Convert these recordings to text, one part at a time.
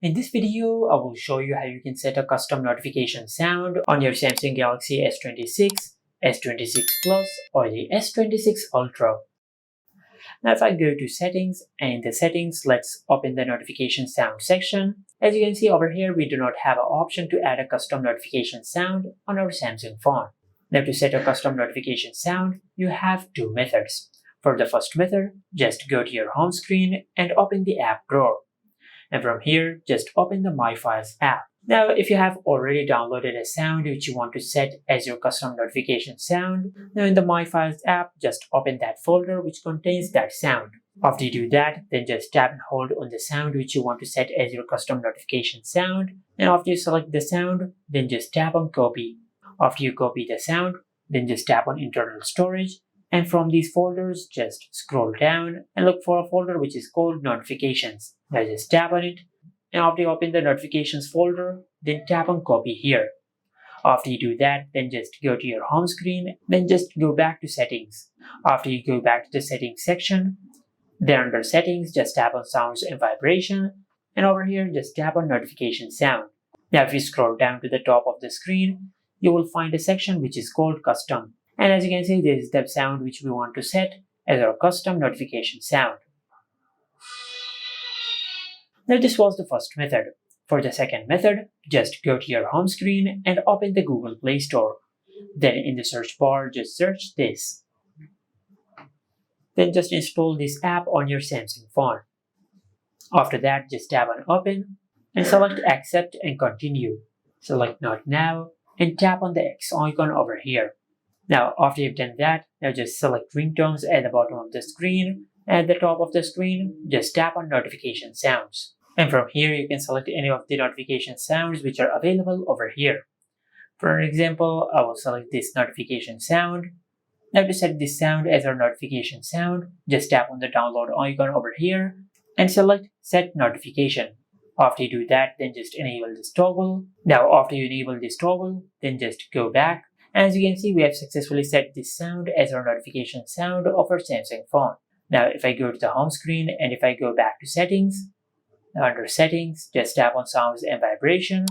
In this video, I will show you how you can set a custom notification sound on your Samsung Galaxy S26, S26 Plus, or the S26 Ultra. Now if I go to settings, and in the settings, let's open the notification sound section. As you can see over here, we do not have an option to add a custom notification sound on our Samsung phone. Now to set a custom notification sound, you have two methods. For the first method, just go to your home screen and open the app drawer. And from here, just open the My Files app. Now, if you have already downloaded a sound which you want to set as your custom notification sound, now in the My Files app, just open that folder which contains that sound. After you do that, then just tap and hold on the sound which you want to set as your custom notification sound. And after you select the sound, then just tap on copy. After you copy the sound, then just tap on internal storage. And from these folders, just scroll down and look for a folder which is called notifications. Now just tap on it. And after you open the notifications folder, then tap on copy here. After you do that, then just go to your home screen, then just go back to settings. After you go back to the settings section, then under settings, just tap on sounds and vibration. And over here, just tap on notification sound. Now if you scroll down to the top of the screen, you will find a section which is called custom. And as you can see, this is the sound which we want to set as our custom notification sound. Now this was the first method. For the second method, just go to your home screen and open the Google Play Store. Then in the search bar, just search this. Then just install this app on your Samsung phone. After that, just tap on open and select accept and continue. Select not now and tap on the X icon over here. Now, after you've done that, now just select ringtones at the bottom of the screen. At the top of the screen, just tap on notification sounds. And from here, you can select any of the notification sounds which are available over here. For an example, I will select this notification sound. Now to set this sound as our notification sound, just tap on the download icon over here and select set notification. After you do that, then just enable this toggle. Now, after you enable this toggle, then just go back. As you can see, we have successfully set this sound as our notification sound of our Samsung phone. Now, if I go to the home screen and if I go back to settings, now under settings, just tap on sounds and vibration,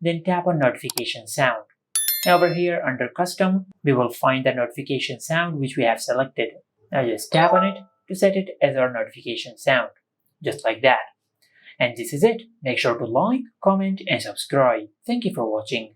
then tap on notification sound. Now over here under custom, we will find the notification sound which we have selected. Now just tap on it to set it as our notification sound, just like that. And this is it. Make sure to like, comment, and subscribe. Thank you for watching.